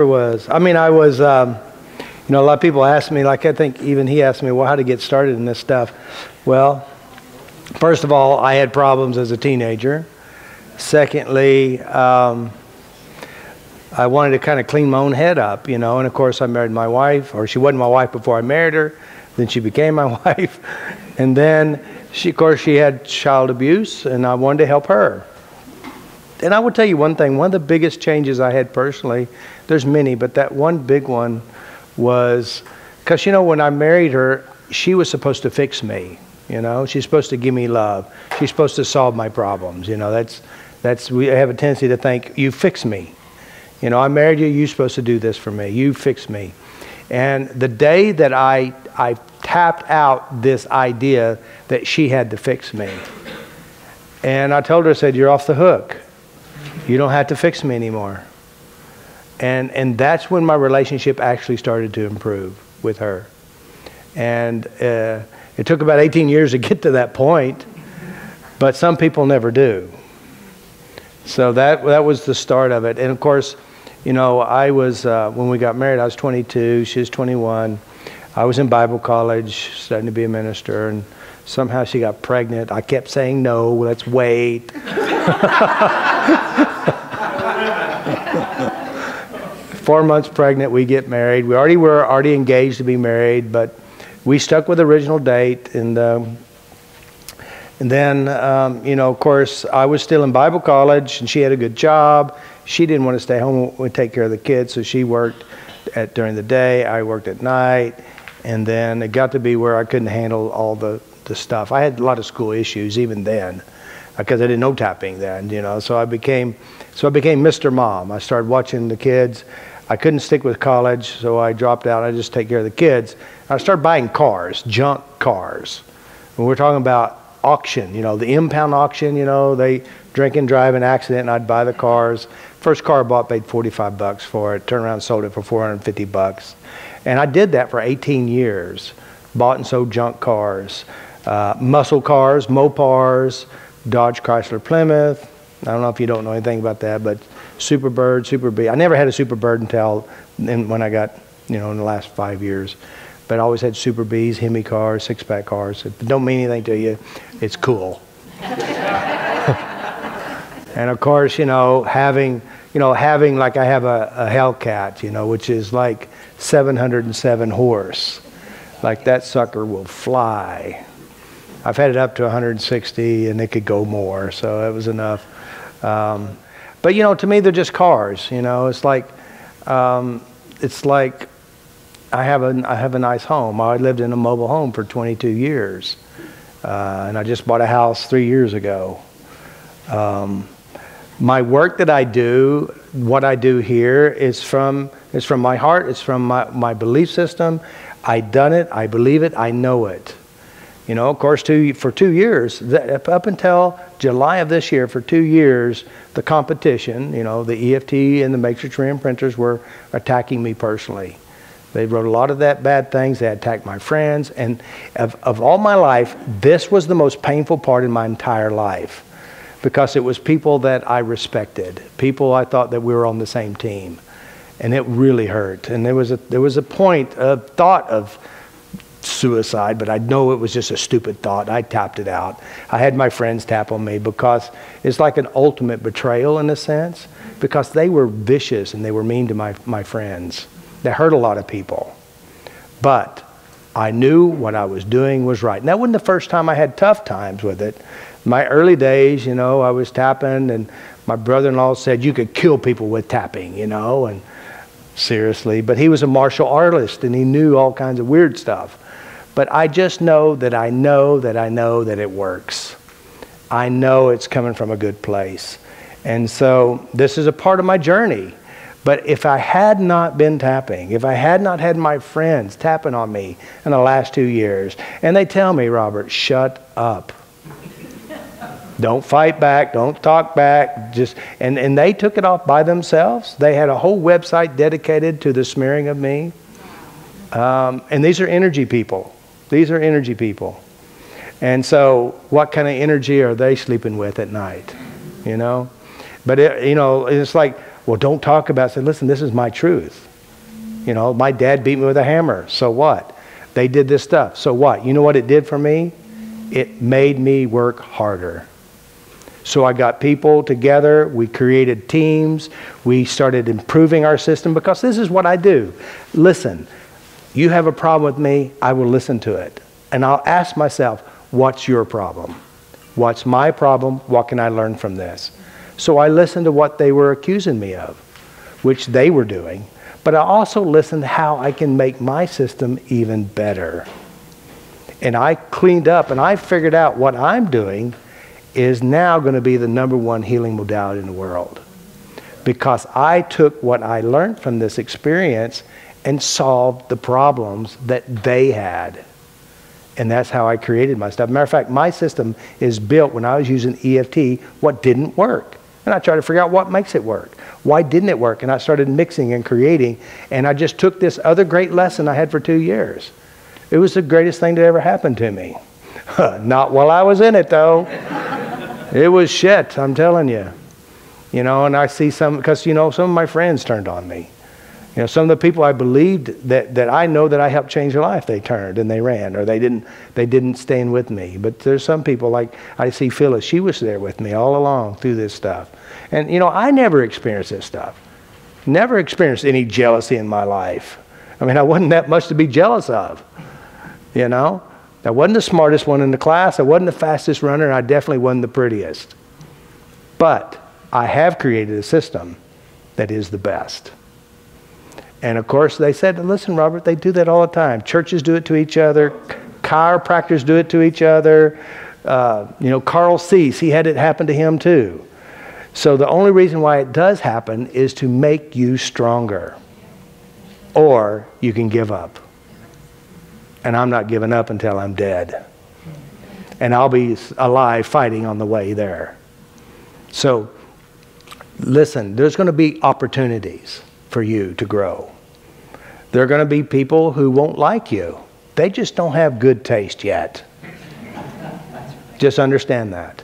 was. I mean, I was, you know, a lot of people ask me, like I think even he asked me, well, how to get started in this stuff. Well, first of all, I had problems as a teenager. Secondly, I wanted to kind of clean my own head up, you know, and of course I married my wife, or she wasn't my wife before I married her, then she became my wife, and then of course she had child abuse, and I wanted to help her. And I will tell you one thing, one of the biggest changes I had personally, there's many, but that one big one was, because, you know, when I married her, she was supposed to fix me, you know, she's supposed to give me love, she's supposed to solve my problems, you know, we have a tendency to think, you fix me. You know, I married you, you're supposed to do this for me, you fix me. And the day that I tapped out this idea that she had to fix me, and I told her, I said, you're off the hook. You don't have to fix me anymore. And that's when my relationship actually started to improve with her. And it took about 18 years to get to that point, but some people never do. So that was the start of it. And of course, you know, I was, when we got married, I was 22, she was 21. I was in Bible college, studying to be a minister, and somehow she got pregnant. I kept saying, no, let's wait. 4 months pregnant, we get married. We were already engaged to be married, but we stuck with the original date. And then, you know, of course, I was still in Bible college, and she had a good job. She didn't want to stay home and take care of the kids, so she worked during the day. I worked at night. And then it got to be where I couldn't handle all the stuff. I had a lot of school issues even then, because I didn't know tapping then, you know. So I became Mr. Mom. I started watching the kids. I couldn't stick with college, so I dropped out. I just take care of the kids. I started buying cars, junk cars. And we're talking about auction, you know, the impound auction, you know, they drink and drive an accident, and I'd buy the cars. First car I bought, paid $45 for it. Turned around and sold it for $450. And I did that for 18 years. Bought and sold junk cars, muscle cars, Mopars, Dodge Chrysler Plymouth. I don't know if you don't know anything about that, but Superbird, Super B. I never had a Superbird until when I got, you know, in the last 5 years. But I always had Super Bs, Hemi cars, six-pack cars. If it don't mean anything to you, it's cool. And of course, you know, having like I have a Hellcat, you know, which is like 707 horse. Like that sucker will fly. I've had it up to 160, and it could go more, so it was enough. But you know, to me, they're just cars. You know, it's like I have a nice home. I lived in a mobile home for 22 years, and I just bought a house 3 years ago. My work that I do, what I do here, is from my heart. It's from my belief system. I've done it. I believe it. I know it. You know, of course, for 2 years, up until July of this year, for 2 years, the competition, you know, the EFT and the matrix reimprinters were attacking me personally. They wrote a lot of that bad things. They attacked my friends. And of all my life, this was the most painful part in my entire life, because it was people that I respected, people I thought that we were on the same team. And it really hurt. And there was a point, a thought of suicide, but I know it was just a stupid thought. I tapped it out. I had my friends tap on me, because it's like an ultimate betrayal in a sense, because they were vicious and they were mean to my friends. That hurt a lot of people. But I knew what I was doing was right. And that wasn't the first time I had tough times with it. My early days, you know, I was tapping, and my brother-in-law said you could kill people with tapping, you know, and seriously. But he was a martial artist, and he knew all kinds of weird stuff. But I just know that I know that it works. I know it's coming from a good place. And so this is a part of my journey. But if I had not been tapping, if I had not had my friends tapping on me in the last 2 years, and they tell me, Robert, shut up. Don't fight back, don't talk back, and they took it off by themselves. They had a whole website dedicated to the smearing of me. And these are energy people. These are energy people. And so what kind of energy are they sleeping with at night? You know? But, you know, it's like Well, don't talk about it. Say, listen, this is my truth. You know, my dad beat me with a hammer. So what? They did this stuff. So what? You know what it did for me? It made me work harder. So I got people together. We created teams. We started improving our system because this is what I do. Listen, you have a problem with me, I will listen to it. And I'll ask myself, what's your problem? What's my problem? What can I learn from this? So I listened to what they were accusing me of, which they were doing. But I also listened to how I can make my system even better. And I cleaned up and I figured out what I'm doing is now going to be the #1 healing modality in the world. Because I took what I learned from this experience and solved the problems that they had. And that's how I created my stuff. Matter of fact, my system is built when I was using EFT, what didn't work. And I tried to figure out what makes it work. Why didn't it work? And I started mixing and creating. And I just took this other great lesson I had for 2 years. It was the greatest thing that ever happened to me. Not while I was in it, though. It was shit, I'm telling you. You know, and I see some, because, you know, some of my friends turned on me. You know, some of the people I believed that I know that I helped change their life, they turned and they ran, or they didn't stand with me. But there's some people, like I see Phyllis, she was there with me all along through this stuff. And, you know, I never experienced this stuff. Never experienced any jealousy in my life. I mean, I wasn't that much to be jealous of, you know. I wasn't the smartest one in the class. I wasn't the fastest runner, and I definitely wasn't the prettiest. But I have created a system that is the best. And of course, they said, listen, Robert, they do that all the time. Churches do it to each other. Chiropractors do it to each other. You know, Carl Cease, he had it happen to him too. So the only reason why it does happen is to make you stronger. Or you can give up. And I'm not giving up until I'm dead. And I'll be alive fighting on the way there. So, listen, there's going to be opportunities for you to grow. There are going to be people who won't like you. They just don't have good taste yet. Just understand that.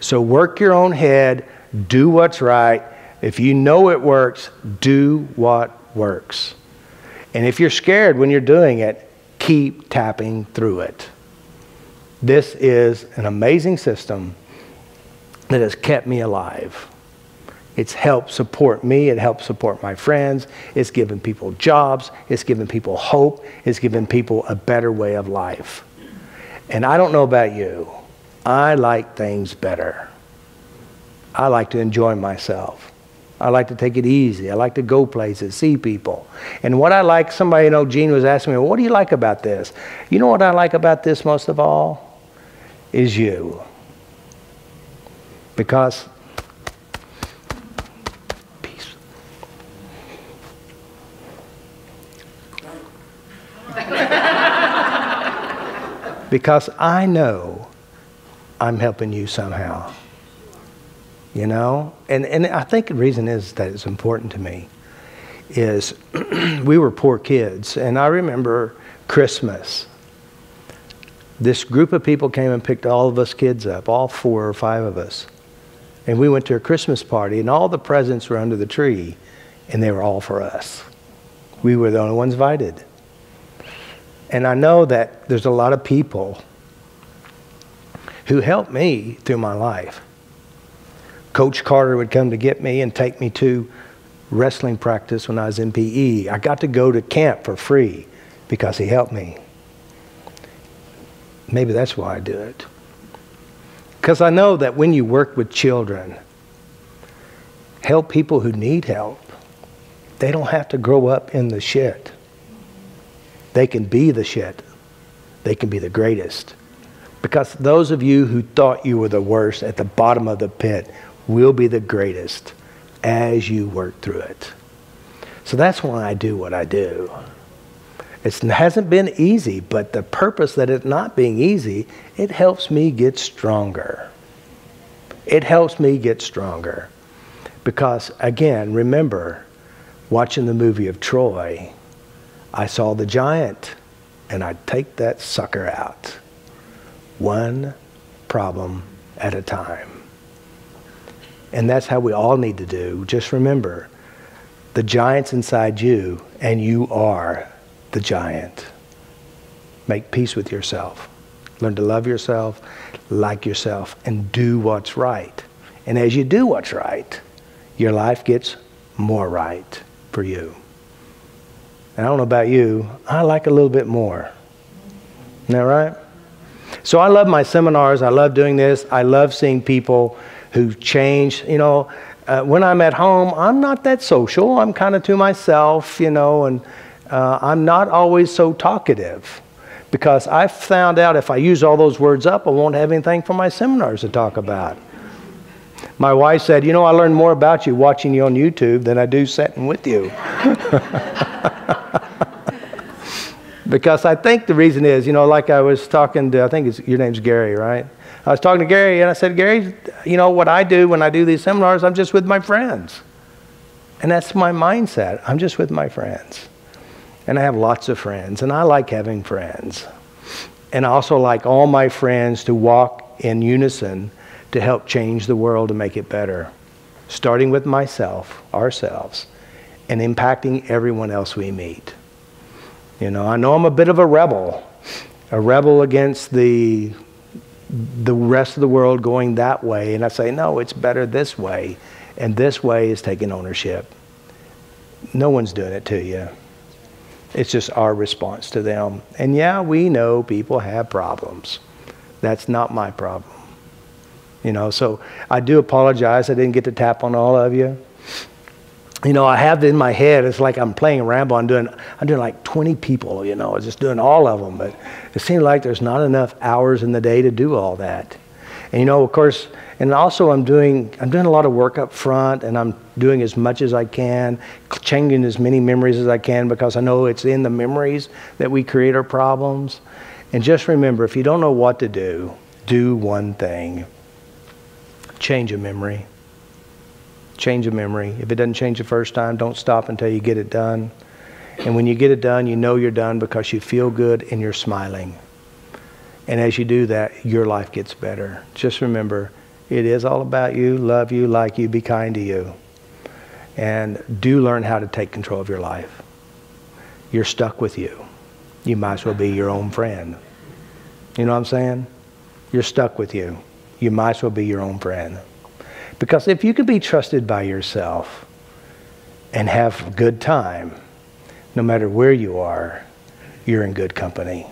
So work your own head. Do what's right. If you know it works, do what works. And if you're scared when you're doing it, keep tapping through it. This is an amazing system that has kept me alive. It's helped support me. It helps support my friends. It's given people jobs. It's given people hope. It's given people a better way of life. And I don't know about you. I like things better. I like to enjoy myself. I like to take it easy. I like to go places, see people. And what I like, somebody, you know, Gene was asking me, well, what do you like about this? You know what I like about this most of all? Is you. Because peace. Because I know I'm helping you somehow. You know, and I think the reason is that it's important to me is we were poor kids. And I remember Christmas. This group of people came and picked all of us kids up, all 4 or 5 of us. And we went to a Christmas party, and all the presents were under the tree, and they were all for us. We were the only ones invited. And I know that there's a lot of people who helped me through my life. Coach Carter would come to get me and take me to wrestling practice when I was in PE. I got to go to camp for free because he helped me. Maybe that's why I do it. Because I know that when you work with children, help people who need help, they don't have to grow up in the shit. They can be the shit. They can be the greatest. Because those of you who thought you were the worst at the bottom of the pit will be the greatest as you work through it. So that's why I do what I do. It hasn't been easy, but the purpose that it not being easy, it helps me get stronger. It helps me get stronger. Because, again, remember, watching the movie of Troy, I saw the giant, and I'd take that sucker out. One problem at a time. And that's how we all need to do. Just remember, The giant's inside you, and you are the giant. Make peace with yourself. Learn to love yourself, like yourself, and do what's right. And as you do what's right, your life gets more right for you. And I don't know about you, I like a little bit more. Isn't that right? So I love my seminars. I love doing this. I love seeing people who change. You know, when I'm at home, I'm not that social. I'm kind of to myself, you know, and I'm not always so talkative. Because I've found out if I use all those words up, I won't have anything for my seminars to talk about. My wife said, you know, I learned more about you watching you on YouTube than I do sitting with you. Because I think the reason is, you know, like I was talking to, I think your name's Gary, right? I was talking to Gary and I said, Gary, you know, what I do when I do these seminars, I'm just with my friends. And that's my mindset. I'm just with my friends. And I have lots of friends, and I like having friends. And I also like all my friends to walk in unison to help change the world and make it better. Starting with myself, ourselves, and impacting everyone else we meet. You know I'm a bit of a rebel against the rest of the world going that way. And I say, no, it's better this way. And this way is taking ownership. No one's doing it to you. It's just our response to them. And yeah, we know people have problems. That's not my problem. You know, so I do apologize. I didn't get to tap on all of you. You know, I have it in my head. It's like I'm playing Rambo. I'm doing like 20 people, you know, just doing all of them. But it seems like there's not enough hours in the day to do all that. And, you know, of course, and also I'm doing a lot of work up front, and I'm doing as much as I can, changing as many memories as I can, because I know it's in the memories that we create our problems. And just remember, if you don't know what to do, do one thing. Change a memory. Change a memory. If it doesn't change the first time, don't stop until you get it done. And when you get it done, you know you're done because you feel good and you're smiling. And as you do that, your life gets better. Just remember, it is all about you, love you, like you, be kind to you. And do learn how to take control of your life. You're stuck with you. You might as well be your own friend. You know what I'm saying? You're stuck with you. You might as well be your own friend. Because if you can be trusted by yourself and have a good time, no matter where you are, you're in good company.